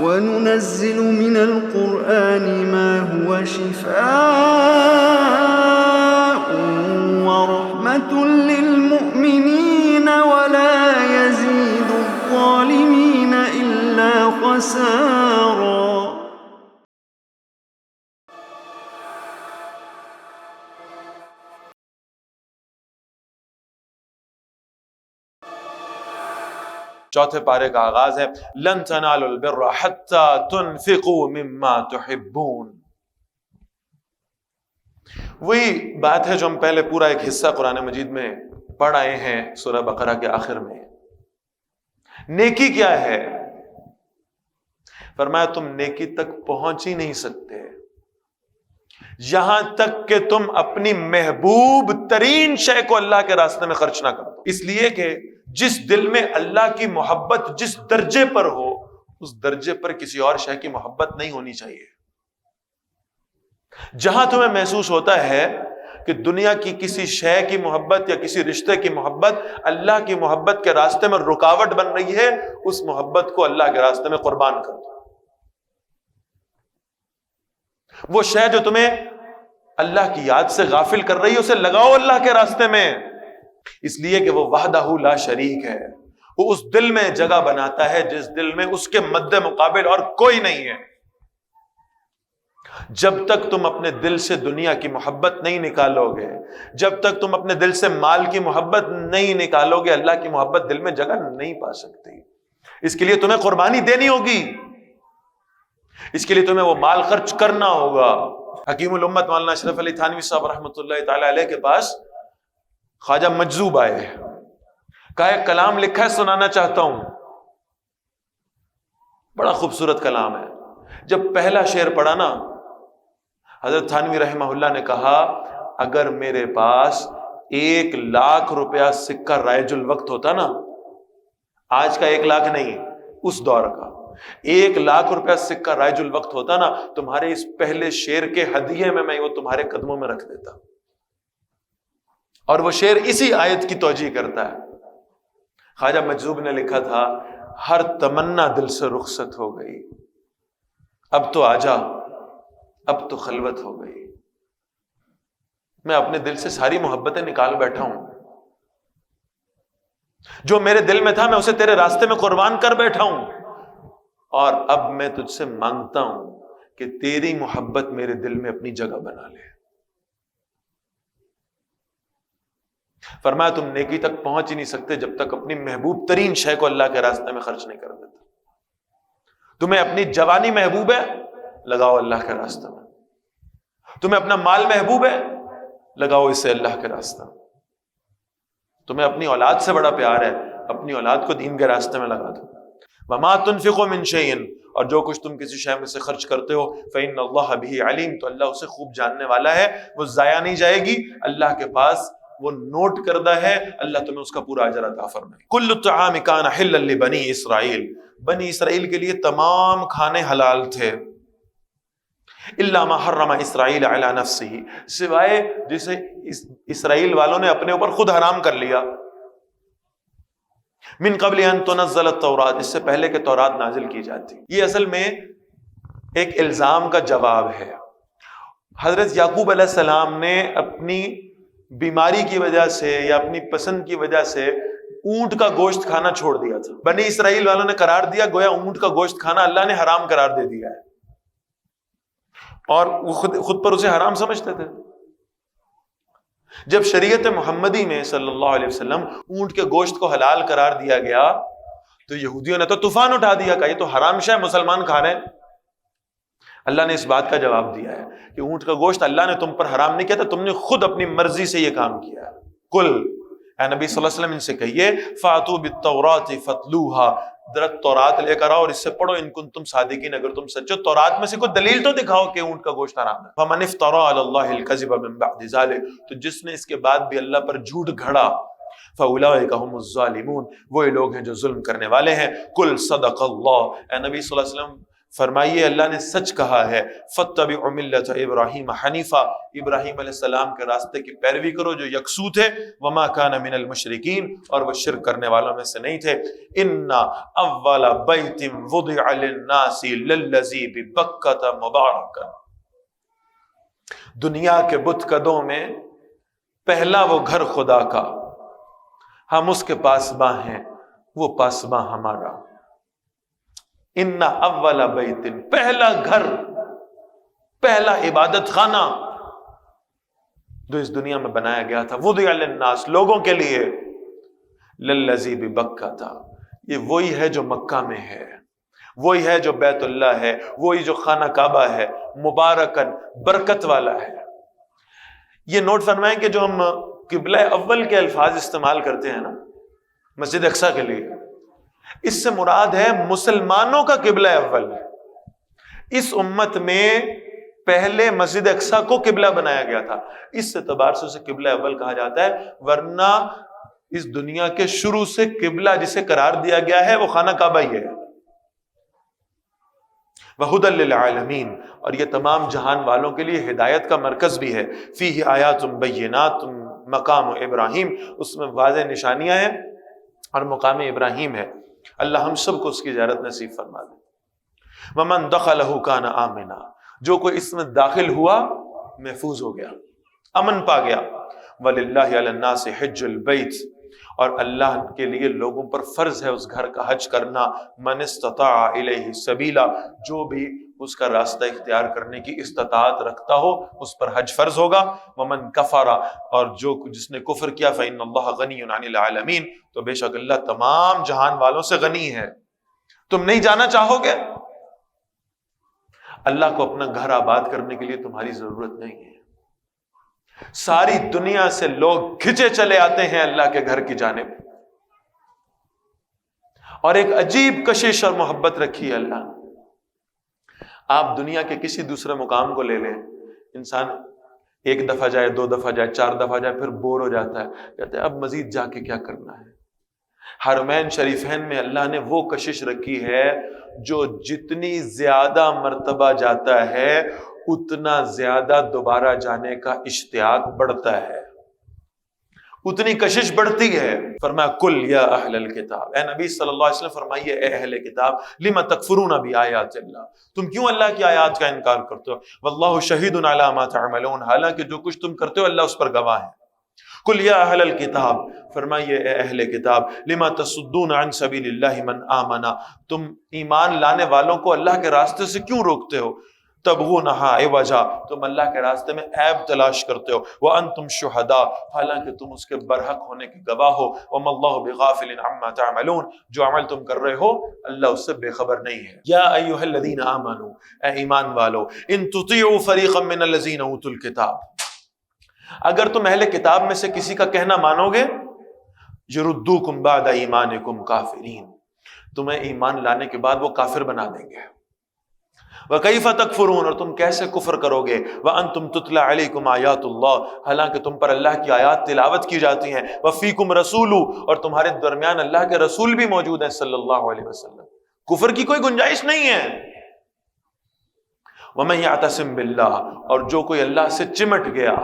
وَنُنَزِّلُ مِنَ الْقُرْآنِ مَا هُوَ شِفَاءٌ وَرَحْمَةٌ لِّلْمُؤْمِنِينَ وَلَا يَزِيدُ الظَّالِمِينَ إِلَّا خَسَارًا۔ چوتھے پارے کا آغاز ہے لن تنالوا البر حتى تنفقوا مما تحبون۔ وہی بات ہے جو ہم پہلے پورا ایک حصہ قرآن مجید میں پڑھ آئے ہیں سورہ بقرہ کے آخر میں۔ نیکی کیا ہے؟ فرمایا تم نیکی تک پہنچ ہی نہیں سکتے یہاں تک کہ تم اپنی محبوب ترین شے کو اللہ کے راستے میں خرچ نہ کرو، اس لیے کہ جس دل میں اللہ کی محبت جس درجے پر ہو اس درجے پر کسی اور شے کی محبت نہیں ہونی چاہیے۔ جہاں تمہیں محسوس ہوتا ہے کہ دنیا کی کسی شے کی محبت یا کسی رشتے کی محبت اللہ کی محبت کے راستے میں رکاوٹ بن رہی ہے، اس محبت کو اللہ کے راستے میں قربان کر دو۔ وہ شے جو تمہیں اللہ کی یاد سے غافل کر رہی ہے اسے لگاؤ اللہ کے راستے میں، اس لیے کہ وہ وحدہ لا شریک ہے، وہ اس دل میں جگہ بناتا ہے جس دل میں اس کے مد مقابل اور کوئی نہیں ہے۔ جب تک تم اپنے دل سے دنیا کی محبت نہیں نکالو گے، جب تک تم اپنے دل سے مال کی محبت نہیں نکالو گے، اللہ کی محبت دل میں جگہ نہیں پا سکتی۔ اس کے لیے تمہیں قربانی دینی ہوگی، اس کے لیے تمہیں وہ مال خرچ کرنا ہوگا۔ حکیم الامت مولانا اشرف علی تھانوی صاحب رحمۃ اللہ تعالی علیہ کے پاس خواجہ مجذوب آئے، کہا ایک کلام لکھا ہے سنانا چاہتا ہوں، بڑا خوبصورت کلام ہے۔ جب پہلا شعر پڑھا نا حضرت تھانوی رحمہ اللہ نے کہا اگر میرے پاس 1,00,000 روپیہ سکہ رائج الوقت ہوتا نا، آج کا 1,00,000 نہیں، اس دور کا 1,00,000 روپیہ سکہ رائج الوقت ہوتا نا، تمہارے اس پہلے شعر کے ہدیے میں وہ تمہارے قدموں میں رکھ دیتا۔ اور وہ شعر اسی آیت کی توجیہ کرتا ہے۔ خواجہ مجذوب نے لکھا تھا ہر تمنا دل سے رخصت ہو گئی، اب تو آجا، اب تو خلوت ہو گئی۔ میں اپنے دل سے ساری محبتیں نکال بیٹھا ہوں، جو میرے دل میں تھا میں اسے تیرے راستے میں قربان کر بیٹھا ہوں، اور اب میں تجھ سے مانگتا ہوں کہ تیری محبت میرے دل میں اپنی جگہ بنا لے۔ فرمایا تم نیکی تک پہنچ ہی نہیں سکتے جب تک اپنی محبوب ترین شے کو اللہ کے راستے میں خرچ نہیں کر دیتے۔ تمہیں اپنی جوانی محبوب ہے، لگاؤ اللہ کے راستے میں۔ تمہیں اپنا مال محبوب ہے، لگاؤ اسے اللہ کے راستے میں۔ تمہیں اپنی اولاد سے بڑا پیار ہے، اپنی اولاد کو دین کے راستے میں لگا دو۔ وما تنفقوا من شيء، اور جو کچھ تم کسی شے میں سے خرچ کرتے ہو فإن اللہ به علیم، تو اللہ اسے خوب جاننے والا ہے، وہ ضائع نہیں جائے گی، اللہ کے پاس وہ نوٹ کردہ ہے، اللہ تمہیں اس کا پورا اجر عطا فرمائے۔ کل الطعام کان حلا لبنی اسرائیل، بنی اسرائیل کے لیے تمام کھانے حلال تھے، الا ما حرم اسرائیل علی نفسہ، سوائے جسے اسرائیل والوں نے اپنے اوپر خود حرام کر لیا، من قبل ان تنزل التوراۃ، اس سے پہلے کہ تورات نازل کی جاتی۔ یہ اصل میں ایک الزام کا جواب ہے۔ حضرت یعقوب علیہ السلام نے اپنی بیماری کی وجہ سے یا اپنی پسند کی وجہ سے اونٹ کا گوشت کھانا چھوڑ دیا تھا۔ بنی اسرائیل والوں نے قرار دیا گویا اونٹ کا گوشت کھانا اللہ نے حرام قرار دے دیا ہے، اور وہ خود پر اسے حرام سمجھتے تھے۔ جب شریعت محمدی میں صلی اللہ علیہ وسلم اونٹ کے گوشت کو حلال قرار دیا گیا تو یہودیوں نے تو طوفان اٹھا دیا کہ یہ تو حرام شے مسلمان کھا رہے ہیں۔ اللہ نے اس بات کا جواب دیا ہے کہ اونٹ کا گوشت اللہ نے تم پر حرام نہیں کیا تھا، تم نے خود اپنی مرضی سے یہ کام کیا ہے۔ کل اے نبی صلی اللہ علیہ وسلم ان سے کہیے فاتوا بالتوراۃ فتلوها، درخت تورات لے کر آؤ اور اس سے پڑھو ان کنتم صادقین، اگر تم سچے ہو تورات میں سے کوئی دلیل تو دکھاؤ کہ اونٹ کا گوشت حرام ہے۔ فمن افترى علی اللہ الکذب من بعد ذلک، تو جس نے اس کے بعد بھی اللہ پر جھوٹ گھڑا، فاولئک هم الظالمون، وہ لوگ ہیں جو ظلم کرنے والے ہیں۔ کل صدق اللہ، اے نبی صلی اللہ علیہ وسلم فرمائیے اللہ نے سچ کہا ہے، فَاتَّبِعُوا مِلَّةَ إِبْرَاهِيمَ حَنِيفًا، ابراہیم علیہ السلام کے راستے کی پیروی کرو جو یکسو تھے، وَمَا كَانَ مِنَ الْمُشْرِكِينَ، اور وہ شرک کرنے والوں میں سے نہیں تھے۔ إِنَّ أَوَّلَ بَيْتٍ وُضِعَ لِلنَّاسِ لَلَّذِي بِبَكَّةَ مُبَارَكًا، دنیا کے بت قدوں میں پہلا وہ گھر خدا کا، ہم اس کے پاسباں ہیں، وہ پاسباں ہمارا۔ ان اول بیت، پہلا گھر، پہلا عبادت خانہ جو اس دنیا میں بنایا گیا تھا، وضع للناس، لوگوں کے لیے، للذی ببکہ تھا، یہ وہی ہے جو مکہ میں ہے، وہی ہے جو بیت اللہ ہے، وہی جو خانہ کعبہ ہے، مبارکن، برکت والا ہے۔ یہ نوٹ فرمائیں کہ جو ہم قبلہ اول کے الفاظ استعمال کرتے ہیں نا مسجد اقصیٰ کے لیے، اس سے مراد ہے مسلمانوں کا قبلہ اول۔ اس امت میں پہلے مسجد اقصیٰ کو قبلہ بنایا گیا تھا، اس اعتبار سے اسے قبلہ اول کہا جاتا ہے، ورنہ اس دنیا کے شروع سے قبلہ جسے قرار دیا گیا ہے وہ خانہ کعبہ ہی ہے۔ وَهُدًى لِّلْعَالَمِينَ، اور یہ تمام جہان والوں کے لیے ہدایت کا مرکز بھی ہے۔ فِيهِ آیاتٌ بَيِّنَاتٌ مقام ابراہیم، اس میں واضح نشانیاں ہیں اور مقام ابراہیم ہے۔ اللہ ہم سب کو اس کی زیارت نصیب فرما دے۔ وَمَن دَخَلَهُ كَانَ آمِنًا، جو کوئی اس میں داخل ہوا محفوظ ہو گیا، امن پا گیا۔ وَلِلَّهِ عَلَى النَّاسِ حِجُّ الْبَيْتِ، اور اللہ کے لیے لوگوں پر فرض ہے اس گھر کا حج کرنا، من استطاع الیہ سبیلا، جو بھی اس کا راستہ اختیار کرنے کی استطاعت رکھتا ہو اس پر حج فرض ہوگا۔ ومن کفر، اور جس نے کفر کیا، فإن اللہ غنی عن العالمین، تو بے شک اللہ تمام جہان والوں سے غنی ہے۔ تم نہیں جانا چاہو گے، اللہ کو اپنا گھر آباد کرنے کے لیے تمہاری ضرورت نہیں ہے۔ ساری دنیا سے لوگ کھچے چلے آتے ہیں اللہ کے گھر کی جانب، اور ایک عجیب کشش اور محبت رکھی ہے اللہ نے۔ آپ دنیا کے کسی دوسرے مقام کو لے لیں، انسان ایک دفعہ جائے، دو دفعہ جائے، چار دفعہ جائے، پھر بور ہو جاتا ہے، کہتے ہیں اب مزید جا کے کیا کرنا ہے۔ حرمین شریفین میں اللہ نے وہ کشش رکھی ہے جو جتنی زیادہ مرتبہ جاتا ہے اتنا زیادہ دوبارہ جانے کا اشتیاق بڑھتا ہے، اتنی کشش بڑھتی ہے۔ فرمایا کل یا اہل الکتاب، اے نبی صلی اللہ علیہ وسلم فرمائیے اے اہل کتاب، لم تکفرون بآیات اللہ، تم کیوں اللہ کی آیات کا انکار کرتے ہو، واللہ شہید علی ما تعملون، حالانکہ جو کچھ تم کرتے ہو اللہ اس پر گواہ ہے۔ کل یا اہل الکتاب، فرمائیے اے اہل کتاب، لما تصدون عن سبیل اللہ من آمنا، تم ایمان لانے والوں کو اللہ کے راستے سے کیوں روکتے ہو، تبغونہا عوجا، تم اللہ کے راستے میں عیب تلاش کرتے ہو، وانتم شہداء، حالانکہ تم اس کے برحق ہونے کے گواہ ہو، وما اللہ بغافل عما تعملون، جو عمل تم کر رہے ہو اللہ اس سے بے خبر نہیں ہے۔ یا ایھا الذین آمنوا، اے ایمان والو، ان تطیعوا فریقا من الذین اوتوا الکتاب، اگر تم اہل کتاب میں سے کسی کا کہنا مانو گے، یردوکم بعد ایمانکم کافرین، تمہیں ایمان لانے کے بعد وہ کافر بنا دیں گے۔ وَكَيْفَ تَكْفُرُونَ، اور تم کیسے کفر کرو گے، وَأَنْتُمْ تُتْلَى عَلَيْكُمْ آیَاتُ اللَّهِ، حالانکہ تم پر اللہ کی آیات تلاوت کی جاتی ہیں، وَفِيكُمْ رَسُولُ، اور تمہارے درمیان اللہ کے رسول بھی موجود ہیں صلی اللہ علیہ وسلم، کفر کی کوئی گنجائش نہیں ہے۔ وَمَن يَعْتَصِم بِاللَّهِ، اور جو کوئی اللہ سے چمٹ گیا،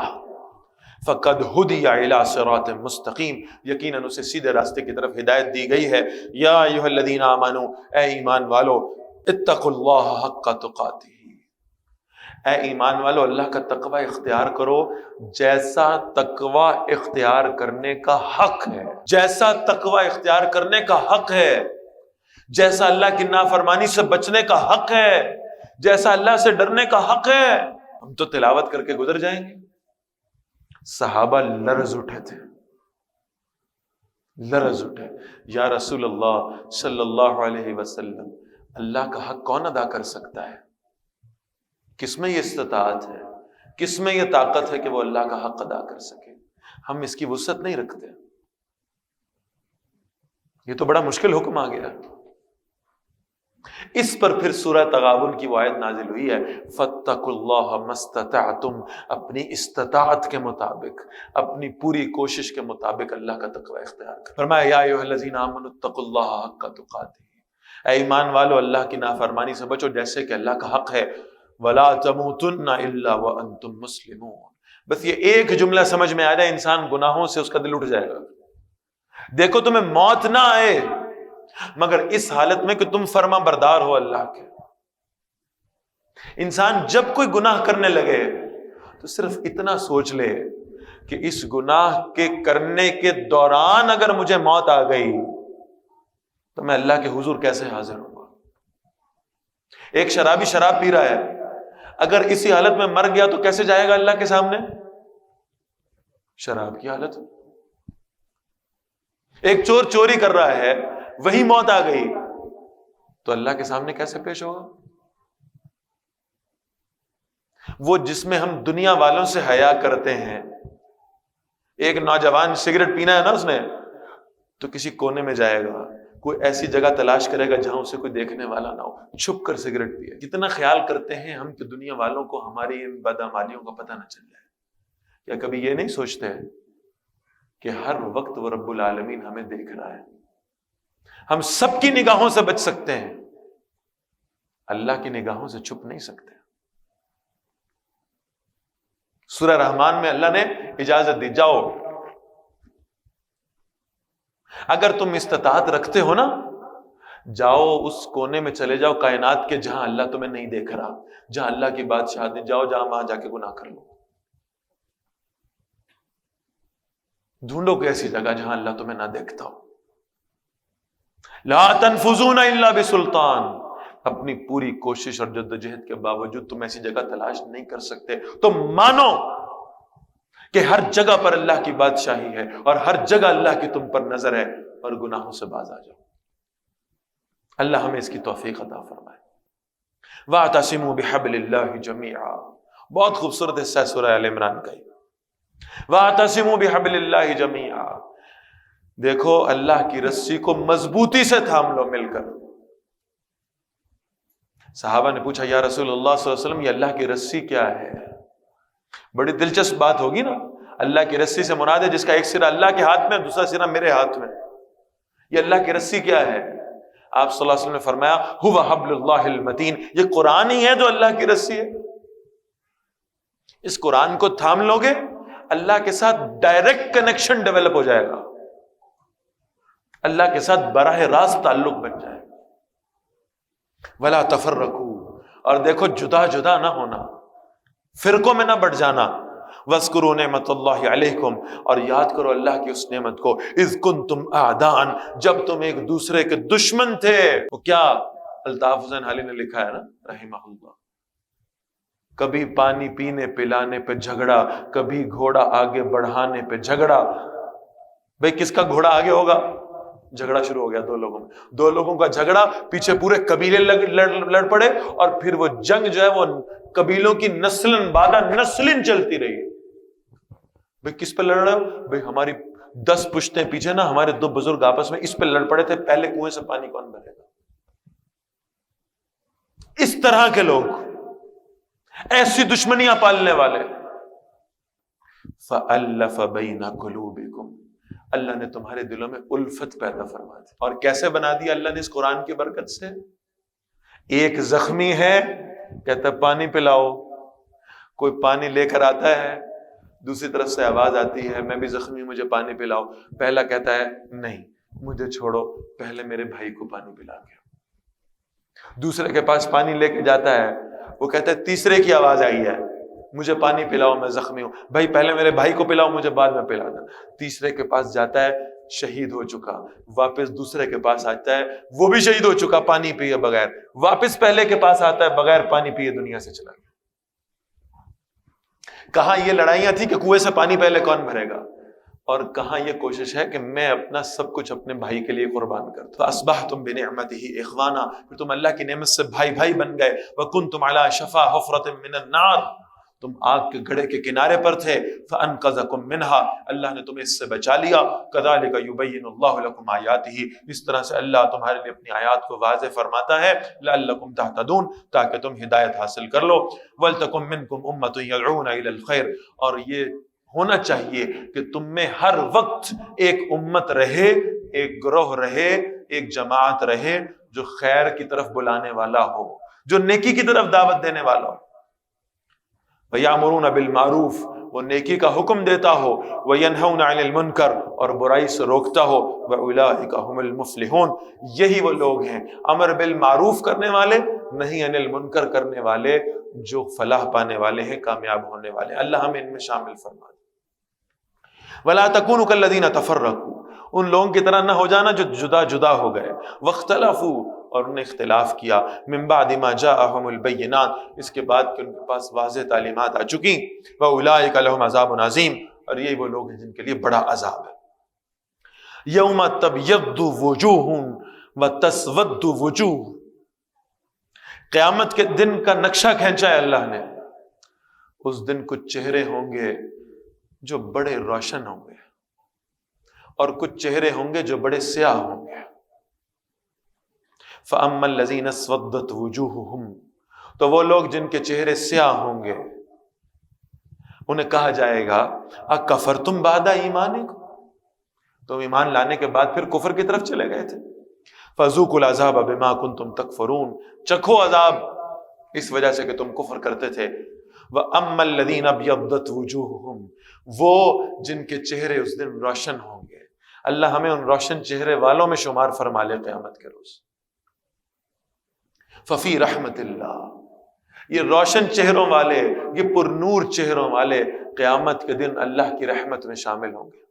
فَقَدْ هُدِيَ إِلَىٰ صِرَاطٍ مُسْتَقِيمٍ، یقیناً اسے سیدھے راستے کی طرف ہدایت دی گئی ہے۔ یا ایھا الذین آمنوا، اے ایمان والو، اتقوا اللہ حق تقاتہ، اے ایمان والو اللہ کا تقوی اختیار کرو جیسا تقوی اختیار کرنے کا حق ہے، جیسا تقوی اختیار کرنے کا حق ہے، جیسا اللہ کی نافرمانی سے بچنے کا حق ہے، جیسا اللہ سے ڈرنے کا حق ہے۔ ہم تو تلاوت کر کے گزر جائیں گے، صحابہ لرز اٹھے تھے، لرز اٹھے، یا رسول اللہ صلی اللہ علیہ وسلم، اللہ کا حق کون ادا کر سکتا ہے؟ کس میں یہ استطاعت ہے، کس میں یہ طاقت ہے کہ وہ اللہ کا حق ادا کر سکے؟ ہم اس کی وسعت نہیں رکھتے، یہ تو بڑا مشکل حکم آ گیا۔ اس پر پھر سورہ تغابن کی وہ آیت نازل ہوئی ہے، فَاتَّقُوا اللَّهَ مَا اسْتَطَعْتُمْ، اپنی استطاعت کے مطابق، اپنی پوری کوشش کے مطابق اللہ کا تقوی اختیار کریں۔ فرمایا یا ایھا الذین آمنوا اتقوا اللہ حق تقاتہ، اے ایمان والو اللہ کی نافرمانی سے بچو جیسے کہ اللہ کا حق ہے، وَلَا تَمُوتُنَّ إِلَّا وَأَنْتُمْ مُسْلِمُونَ۔ بس یہ ایک جملہ سمجھ میں آ جائے انسان گناہوں سے اس کا دل اٹھ جائے گا۔ دیکھو تمہیں موت نہ آئے مگر اس حالت میں کہ تم فرما بردار ہو اللہ کے۔ انسان جب کوئی گناہ کرنے لگے تو صرف اتنا سوچ لے کہ اس گناہ کے کرنے کے دوران اگر مجھے موت آ گئی تو میں اللہ کے حضور کیسے حاضر ہوں گا۔ ایک شرابی شراب پی رہا ہے، اگر اسی حالت میں مر گیا تو کیسے جائے گا اللہ کے سامنے؟ شراب کی حالت۔ ایک چور چوری کر رہا ہے، وہی موت آ گئی تو اللہ کے سامنے کیسے پیش ہوگا؟ وہ جس میں ہم دنیا والوں سے حیا کرتے ہیں، ایک نوجوان سگریٹ پینا ہے نا اس نے تو کسی کونے میں جائے گا، کوئی ایسی جگہ تلاش کرے گا جہاں اسے کوئی دیکھنے والا نہ ہو، چھپ کر سگریٹ پیے۔ کتنا خیال کرتے ہیں ہم کہ دنیا والوں کو ہماری ان بدعمالیوں کا پتہ نہ چل جائے۔ یا کبھی یہ نہیں سوچتے کہ ہر وقت وہ رب العالمین ہمیں دیکھ رہا ہے، ہم سب کی نگاہوں سے بچ سکتے ہیں، اللہ کی نگاہوں سے چھپ نہیں سکتے۔ سورہ رحمان میں اللہ نے اجازت دی، جاؤ اگر تم استطاعت رکھتے ہو نا، جاؤ اس کونے میں چلے جاؤ کائنات کے جہاں اللہ تمہیں نہیں دیکھ رہا، جہاں اللہ کی بادشاہت نہیں، جاؤ جہاں وہاں جا کے گناہ کر لو۔ ڈھونڈو کوئی ایسی جگہ جہاں اللہ تمہیں نہ دیکھتا ہو۔ لا تنفذون الا بسلطان، اپنی پوری کوشش اور جدوجہد کے باوجود تم ایسی جگہ تلاش نہیں کر سکتے تو مانو کہ ہر جگہ پر اللہ کی بادشاہی ہے اور ہر جگہ اللہ کی تم پر نظر ہے، اور گناہوں سے باز آ جاؤ۔ اللہ ہمیں اس کی توفیق عطا فرمائے۔ وَاعْتَصِمُوا بِحَبْلِ اللَّهِ جَمِيعًا، بہت خوبصورت حصہ ہے سورہ آل عمران کا۔ وَاعْتَصِمُوا بِحَبْلِ اللَّهِ جَمِيعًا، دیکھو اللہ کی رسی کو مضبوطی سے تھام لو مل کر۔ صحابہ نے پوچھا یا رسول اللہ صلی اللہ علیہ وسلم یہ اللہ کی رسی کیا ہے؟ بڑی دلچسپ بات ہوگی نا، اللہ کی رسی سے مراد ہے جس کا ایک سرا اللہ کے ہاتھ میں، دوسرا سرا میرے ہاتھ میں۔ یہ اللہ کی رسی کیا ہے؟ آپ صلی اللہ علیہ وسلم نے فرمایا هو حبل اللہ المتین، یہ قرآن ہی ہے جو اللہ کی رسی ہے۔ اس قرآن کو تھام لو گے اللہ کے ساتھ ڈائریکٹ کنیکشن ڈیولپ ہو جائے گا، اللہ کے ساتھ براہ راست تعلق بن جائے گا۔ ولا تفرقوا، اور دیکھو جدا جدا نہ ہونا، فرقوں میں نہ بٹ جانا۔ وَاذْكُرُوا نِعْمَةَ اللَّهِ عَلَيْكُمْ، اور یاد کرو اللہ کی اس نعمت کو، اذ کنتم اعداء، جب تم ایک دوسرے کے دشمن تھے۔ وہ کیا الطاف حسین حالی نے لکھا ہے نا رحمہ اللہ، کبھی پانی پینے پلانے پہ جھگڑا، کبھی گھوڑا آگے بڑھانے پہ جھگڑا۔ بھئی کس کا گھوڑا آگے ہوگا؟ جھگڑا شروع ہو گیا دو لوگوں میں، دو لوگوں کا جھگڑا، پیچھے پورے قبیلے لڑ پڑے، اور پھر وہ جنگ جو ہے وہ قبیلوں کی نسلن بعد نسلن چلتی رہی۔ بھئی کس پہ لڑ رہے ہو؟ بھئی ہماری 10 پشتیں پیچھے نا ہمارے 2 بزرگ آپس میں اس پہ لڑ پڑے تھے، پہلے کنویں سے پانی کون بھرے گا۔ اس طرح کے لوگ، ایسی دشمنیاں پالنے والے۔ فَأَلَّفَ بَيْنَ قُلُوبِكُمْ، اللہ نے تمہارے دلوں میں الفت پیدا فرما دی۔ اور کیسے بنا دی اللہ نے اس قرآن کی برکت سے؟ ایک زخمی ہے، کہتا ہے پانی پلاؤ، کوئی پانی لے کر آتا ہے، دوسری طرف سے آواز آتی ہے میں بھی زخمی ہوں مجھے پانی پلاؤ، پہلا کہتا ہے نہیں مجھے چھوڑو، پہلے میرے بھائی کو پانی پلا کے۔ دوسرے کے پاس پانی لے کے جاتا ہے، وہ کہتا ہے تیسرے کی آواز آئی ہے مجھے پانی پلاؤ میں زخمی ہوں، بھائی پہلے میرے بھائی کو پلاؤ مجھے بعد میں پلا دو۔ تیسرے کے پاس جاتا ہے شہید ہو چکا، واپس دوسرے کے پاس آتا ہے وہ بھی شہید ہو چکا پانی پیے بغیر، واپس پہلے کے پاس آتا ہے بغیر پانی پیے دنیا سے چلا گیا۔ کہاں یہ لڑائیاں تھی کہ کنویں سے پانی پہلے کون بھرے گا، اور کہاں یہ کوشش ہے کہ میں اپنا سب کچھ اپنے بھائی کے لیے قربان کرتا۔ فَأَصْبَحْتُمْ بِنِعْمَتِهِ إِخْوَانًا، پھر تم اللہ کی نعمت سے بھائی بن گئے۔ وَكُنْتُمْ عَلَى شَفَا حُفْرَةٍ مِّنَ النَّارِ، تم آگ کے گڑھے کے کنارے پر تھے۔ فَأَنْقَذَكُم مِّنْهَا، اللہ نے تمہیں اس سے بچا لیا۔ كَذَلِكَ يُبَيِّنُ اللَّهُ لَكُمْ آيَاتِهِ، اس طرح سے اللہ تمہارے لیے اپنی آیات کو واضح فرماتا ہے۔ لَعَلَّكُمْ تَهْتَدُونَ، تاکہ تم ہدایت حاصل کر لو۔ وَلْتَكُن مِّنكُمْ أُمَّةٌ يَدْعُونَ إِلَى الْخَيْرِ، اور یہ ہونا چاہیے کہ تم میں ہر وقت ایک امت رہے، ایک گروہ رہے، ایک جماعت رہے جو خیر کی طرف بلانے والا ہو، جو نیکی کی طرف دعوت دینے والا ہو۔ وَيَأْمُرُونَ بِالْمَعْرُوفِ، وہ نیکی کا حکم دیتا ہو، وَيَنْهَوْنَ عَنِ الْمُنْكَرِ، اور برائی سے روکتا ہو، وَأُولَٰئِكَ هُمُ الْمُفْلِحُونَ، یہی وہ لوگ ہیں امر بالمعروف کرنے والے، نہیں عن المنکر کرنے والے، جو فلاح پانے والے ہیں، کامیاب ہونے والے ہیں۔ اللہ ہمیں ان میں شامل فرما دے۔ وَلَا تَكُونُوا كَالَّذِينَ تَفَرَّقُوا، ان لوگوں کی طرح نہ ہو جانا جو جدا جدا ہو گئے، وَاخْتَلَفُوا، اور انہوں نے اختلاف کیا، مِن بَعْدِ مَا جَاءَهُمُ الْبَيِّنَاتُ، اس کے بعد کہ ان کے پاس واضح تعلیمات آ چکی، وَأُولَٰئِكَ لَهُمْ عَذَابٌ عَظِيمٌ، اور یہی وہ لوگ ہیں جن کے لیے بڑا عذاب ہے۔ یوم تبیض وجوہ وتسود وجوہ، قیامت کے دن کا نقشہ کھینچا ہے اللہ نے۔ اس دن کچھ چہرے ہوں گے جو بڑے روشن ہوں گے، اور کچھ چہرے ہوں گے جو بڑے سیاہ ہوں گے۔ فَأَمَّا الَّذِينَ اسْوَدَّتْ وُجُوهُهُمْ، تو وہ لوگ جن کے چہرے سیاہ ہوں گے، انہیں کہا جائے گا اَکَفَرْتُمْ بَعْدَ ایمانکم، تم ایمان لانے کے بعد پھر کفر کی طرف چلے گئے تھے۔ فَذُوقُوا الْعَذَابَ بِمَا كُنْتُمْ تَكْفُرُونَ، چکھو عذاب اس وجہ سے کہ تم کفر کرتے تھے۔ وَأَمَّا الَّذِينَ ابْيَضَّتْ وُجُوهُهُمْ، وہ جن کے چہرے اس دن روشن ہوں گے، اللہ ہمیں ان روشن چہرے والوں میں شمار فرما لے قیامت کے روز۔ ففی رحمت اللہ، یہ روشن چہروں والے، یہ پر نور چہروں والے قیامت کے دن اللہ کی رحمت میں شامل ہوں گے۔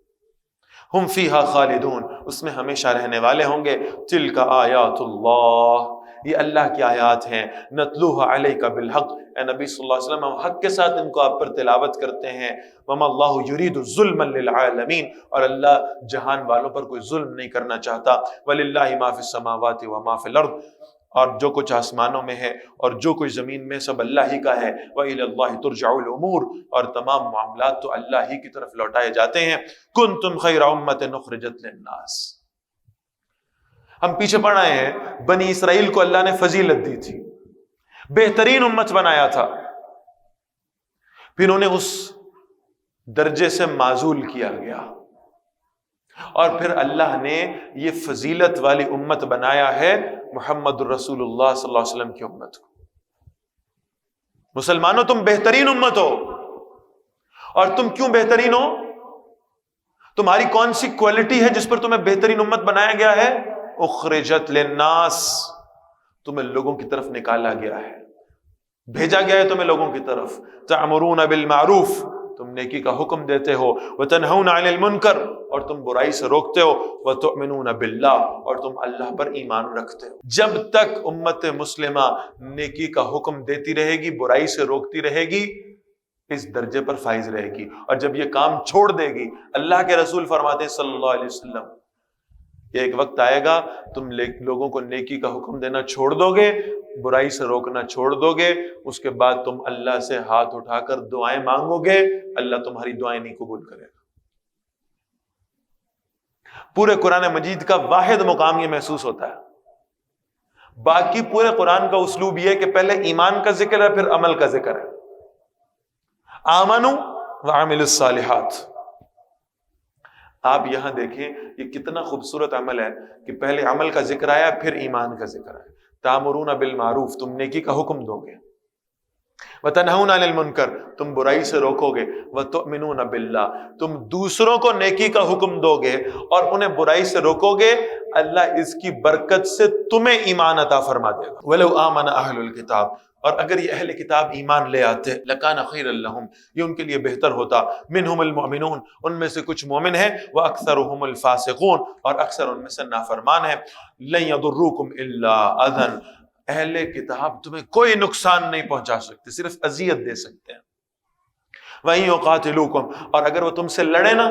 ہم فیہا خالدون، اس میں ہمیشہ رہنے والے ہوں گے۔ تلک آیات اللہ، یہ اللہ کی آیات ہیں۔ نتلوها علیک بالحق، اے نبی صلی اللہ علیہ وسلم ہم حق کے ساتھ ان کو آپ پر تلاوت کرتے ہیں۔ وما اللہ یرید ظلما للعالمین، اور اللہ جہان والوں پر کوئی ظلم نہیں کرنا چاہتا۔ وللہ ما فی السماوات وما فی الارض، اور جو کچھ آسمانوں میں ہے اور جو کچھ زمین میں سب اللہ ہی کا ہے۔ وَإِلَى اللَّهِ تُرْجَعُ الْأُمُورُ، اور تمام معاملات تو اللہ ہی کی طرف لوٹائے جاتے ہیں۔ كُنْتُمْ خَيْرَ أُمَّةٍ أُخْرِجَتْ لِلنَّاسِ، ہم پیچھے پڑھ آئے ہیں، بنی اسرائیل کو اللہ نے فضیلت دی تھی، بہترین امت بنایا تھا، پھر انہیں اس درجے سے معزول کیا گیا، اور پھر اللہ نے یہ فضیلت والی امت بنایا ہے محمد الرسول اللہ صلی اللہ علیہ وسلم کی امت کو۔ مسلمانوں تم بہترین امت ہو، اور تم کیوں بہترین ہو؟ تمہاری کون سی کوالٹی ہے جس پر تمہیں بہترین امت بنایا گیا ہے؟ اخرجت للناس، تمہیں لوگوں کی طرف نکالا گیا ہے، بھیجا گیا ہے تمہیں لوگوں کی طرف۔ تعمرون بالمعروف، تم نیکی کا حکم دیتے ہو، وتنہون عن المنکر، اور تم برائی سے روکتے ہو، وتؤمنون باللہ، اور تم اللہ پر ایمان رکھتے ہو۔ جب تک امت مسلمہ نیکی کا حکم دیتی رہے گی، برائی سے روکتی رہے گی، اس درجے پر فائز رہے گی، اور جب یہ کام چھوڑ دے گی، اللہ کے رسول فرماتے ہیں صلی اللہ علیہ وسلم، یہ ایک وقت آئے گا تم لوگوں کو نیکی کا حکم دینا چھوڑ دو گے، برائی سے روکنا چھوڑ دو گے، اس کے بعد تم اللہ سے ہاتھ اٹھا کر دعائیں مانگو گے، اللہ تمہاری دعائیں نہیں قبول کرے گا۔ پورے قرآن مجید کا واحد مقام یہ محسوس ہوتا ہے۔ باقی پورے قرآن کا اسلوب یہ ہے کہ پہلے ایمان کا ذکر ہے، پھر عمل کا ذکر ہے۔ آمنوا وعملوا الصالحات، آپ یہاں دیکھیں یہ کتنا خوبصورت عمل ہے کہ پہلے عمل کا ذکر آیا، پھر ایمان کا ذکر آیا۔ تامرون بالمعروف، تم نیکی کا حکم دو گے، وتنہون عن المنکر، تم برائی سے روکو گے، وتؤمنون باللہ، تم دوسروں کو نیکی کا حکم دو گے اور انہیں برائی سے روکو گے، اللہ اس کی برکت سے تمہیں ایمان عطا فرما دے گا۔ وَلَوْ آمَنَ أَهْلُ الْكِتَابِ، اور اگر یہ اہل کتاب ایمان لے آتے، لَكَانَ خَيْرًا لَهُمْ، یہ ان کے لیے بہتر ہوتا، مِنْهُمُ الْمُؤْمِنُونَ، ان میں سے کچھ مومن ہیں، وَأَكْثَرُهُمُ الْفَاسِقُونَ، اور اکثر ان میں سے نافرمان ہیں۔ لَن يَضُرُّوكُمْ إِلَّا أَذًى، اہل کتاب تمہیں کوئی نقصان نہیں پہنچا سکتے، صرف اذیت دے سکتے ہیں۔ وَإِن يُقَاتِلُوكُمْ، اور اگر وہ تم سے لڑے نا،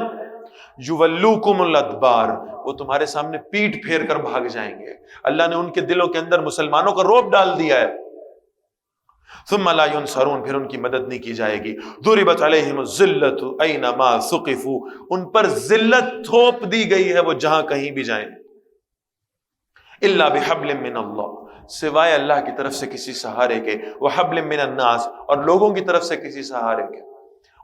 يُوَلُّوكُمُ الْأَدْبَارَ، وہ تمہارے سامنے پیٹ پھیر کر بھاگ جائیں گے۔ اللہ نے ان کے دلوں کے اندر مسلمانوں کا رعب ڈال دیا ہے۔ ثم لا ينصرون، پھر ان کی مدد نہیں کی جائے گی۔ ضربت علیہم الذلۃ اینما ثقفوا، ان پر ذلت تھوپ دی گئی ہے وہ جہاں کہیں بھی جائیں۔ الا بحبل من اللہ، سوائے اللہ کی طرف سے کسی سہارے کے، وحبل من الناس، اور لوگوں کی طرف سے کسی سہارے کے۔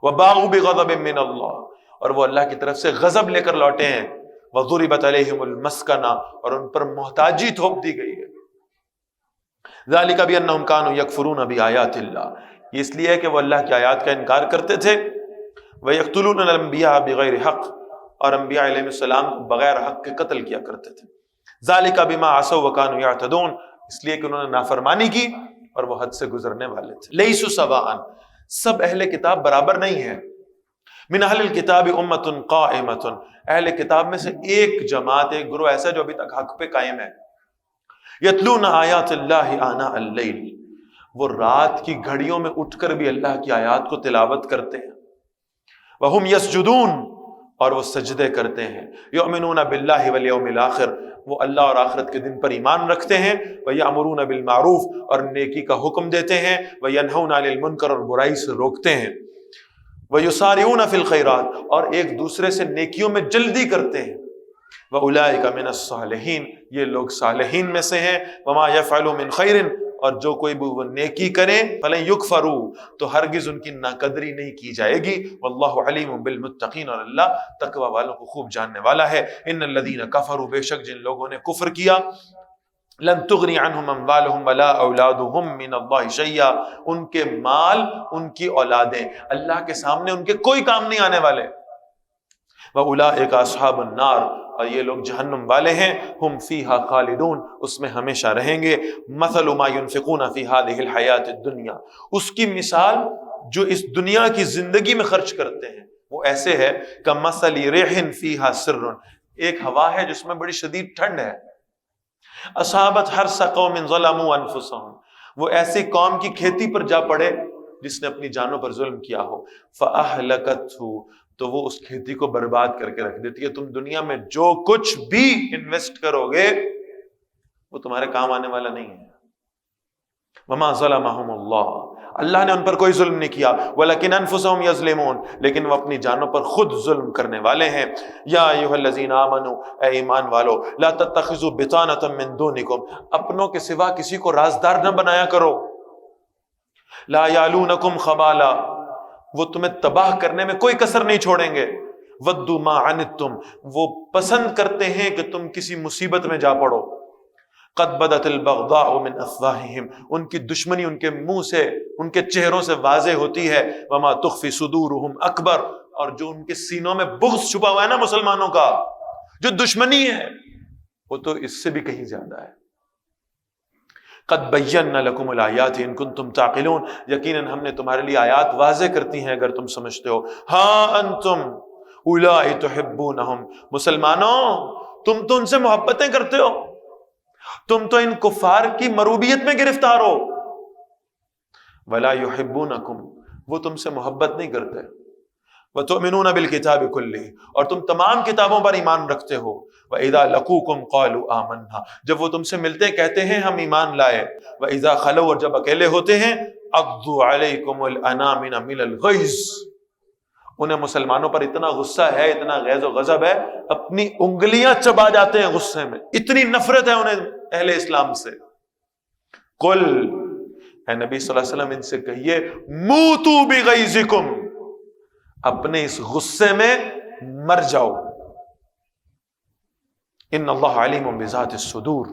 وباغوا بغضب من اللہ، اور وہ اللہ کی طرف سے غضب لے کر لوٹے ہیں، وضربت علیہم المسکنہ، اور ان پر محتاجی تھوپ دی گئی ہے، ذالک بانہم کانوا یکفرون بآیات اللہ، یہ اس لیے کہ وہ اللہ کی آیات کا انکار کرتے تھے، ویقتلون الانبیاء بغیر حق، اور انبیاء علیہ السلام بغیر حق کے قتل کیا کرتے تھے، ذالک بما عصوا وکانوا یعتدون، اس لیے کہ انہوں نے نافرمانی کی اور وہ حد سے گزرنے والے تھے۔ لیسوا سواء، سب اہل کتاب برابر نہیں ہے، من اہل الکتاب امۃ قائمۃ، اہل کتاب میں سے ایک جماعت، ایک گروہ ایسا جو ابھی تک حق پہ قائم ہے، یتلون آیات اللہ آناء اللیل، وہ رات کی گھڑیوں میں اٹھ کر بھی اللہ کی آیات کو تلاوت کرتے ہیں، وہم یسجدون، اور وہ سجدے کرتے ہیں، یؤمنون باللہ والیوم الآخر، وہ اللہ اور آخرت کے دن پر ایمان رکھتے ہیں، ویأمرون بالمعروف، اور نیکی کا حکم دیتے ہیں، وینہون عن المنکر، اور برائی سے روکتے ہیں، ویسارعون فی الخیرات، اور ایک دوسرے سے نیکیوں میں جلدی کرتے ہیں، وَأُولَئِكَ مِنَ الصَّالِحِينَ، یہ لوگ صالحین میں سے ہیں، وَمَا يَفْعَلُوا مِنْ خَيْرٍ، اور جو کوئی بھی وہ نیکی کریں فَلَن يُكْفَرُوا، تو ہرگز ان کی ناقدری نہیں کی جائے گی، وَاللَّهُ عَلِيمٌ بِالْمُتَّقِينَ، اور اللہ تقوی والوں کو خوب جاننے والا ہے، إِنَّ الَّذِينَ كَفَرُوا، بے شک جن لوگوں نے کفر کیا، لن تغنی عنہم اموالہم ولا اولادہم من اللہ شیئا، ان کے مال، ان کی اولادیں اللہ کے سامنے ان کے کوئی کام نہیں آنے والے، وَأُولَئِكَ أَصْحَابُ النَّارِ، اور یہ لوگ جہنم والے ہیں، ہم فیہا خالدون، اس میں ہمیشہ رہیں گے، مثل ما ينفقون فی هذه الحیات الدنیا، اس کی مثال جو اس دنیا کی زندگی میں خرچ کرتے ہیں وہ ایسے ہے کمثل ریح فیہا سر، ایک ہوا ہے جس میں بڑی شدید ٹھنڈ ہے، اصابت حرث قوم ظلموا انفسهم، وہ ایسی قوم کی کھیتی پر جا پڑے جس نے اپنی جانوں پر ظلم کیا ہو، فاہلکتہ، تو وہ اس کھیتی کو برباد کر کے رکھ دیتی ہے۔ تم دنیا میں جو کچھ بھی انویسٹ کرو گے وہ تمہارے کام آنے والا نہیں ہے۔ وما ظلمهم اللہ، اللہ نے ان پر کوئی ظلم نہیں کیا، ولکن انفسهم یظلمون، لیکن وہ اپنی جانوں پر خود ظلم کرنے والے ہیں۔ یا ایھا الذین آمنوا، اے ایمان والو، لا تتخذوا بطانۃ من دونکم، اپنوں کے سوا کسی کو رازدار نہ بنایا کرو، لا یعلونکم خبالا، وہ تمہیں تباہ کرنے میں کوئی کسر نہیں چھوڑیں گے، ودوا ما عنتم، وہ پسند کرتے ہیں کہ تم کسی مصیبت میں جا پڑو، قد بدت البغضاء من افواہہم، ان کی دشمنی ان کے منہ سے، ان کے چہروں سے واضح ہوتی ہے، وما تخفی صدورہم اکبر، اور جو ان کے سینوں میں بغض چھپا ہوا ہے نا مسلمانوں کا، جو دشمنی ہے، وہ تو اس سے بھی کہیں زیادہ ہے۔ قد بینا لکم الآیات ان کنتم تعقلون، یقیناً ہم نے تمہارے لیے آیات واضح کرتی ہیں اگر تم سمجھتے ہو۔ ہاں انتم اولائی تحبونہم، مسلمانوں تم تو ان سے محبتیں کرتے ہو، تم تو ان کفار کی مروبیت میں گرفتار ہو، ولا یحبونکم، وہ تم سے محبت نہیں کرتے، وتؤمنون بالکتاب کلہ، اور تم تمام کتابوں پر ایمان رکھتے ہو، وَإِذَا لَقُوكُمْ قَالُوا آمَنَّا، جب وہ تم سے ملتے کہتے ہیں ہم ایمان لائے، وَإِذَا خَلَوْا، اور جب اکیلے ہوتے ہیں، عَضُّوا عَلَيْكُمُ الْأَنَامِنَ مِنَ الْغَيْظِ، انہیں مسلمانوں پر اتنا غصہ ہے، اتنا غیظ و غضب ہے، اپنی انگلیاں چبا جاتے ہیں غصے میں، اتنی نفرت ہے انہیں اہل اسلام سے۔ قل، اے نبی صلی اللہ علیہ وسلم ان سے کہیے، موتوا بغیظکم، اپنے اس غصے میں مر جاؤ، ان اللہ علیم بذات الصدور،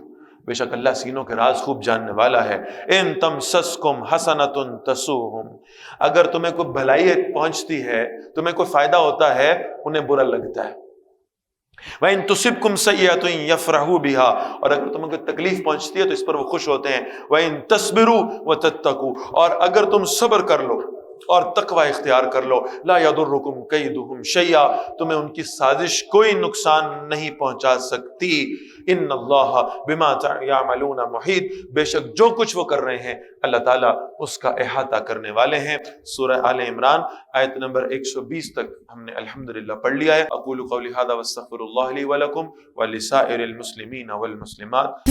بے شک اللہ سینوں کے راز خوب جاننے والا ہے۔ ان تمسسکم حسنۃ تسؤہم، اگر تمہیں کوئی بھلائی پہنچتی ہے، تمہیں کوئی فائدہ ہوتا ہے، انہیں برا لگتا ہے۔ وَإِن تُصِبْكُمْ سَيِّئَةٌ يَفْرَحُوا بِهَا، اور اگر تمہیں کوئی تکلیف پہنچتی ہے تو اس پر وہ خوش ہوتے ہیں۔ وَإِن تَصْبِرُوا وَتَتَّقُوا، اور اگر تم صبر کر لو اور تقوی اختیار کر لو، لا یضرکم کیدہم شیئا، تمہیں ان کی سازش کوئی نقصان نہیں پہنچا سکتی۔ ان اللہ بما یعملون محیط، بے شک جو کچھ وہ کر رہے ہیں اللہ تعالیٰ اس کا احاطہ کرنے والے ہیں۔ سورہ آل عمران آیت نمبر 120 تک ہم نے الحمدللہ پڑھ لیا ہے۔ اقول قولی ھذا واستغفر اللہ لی ولکم ولسائر المسلمین والمسلمات۔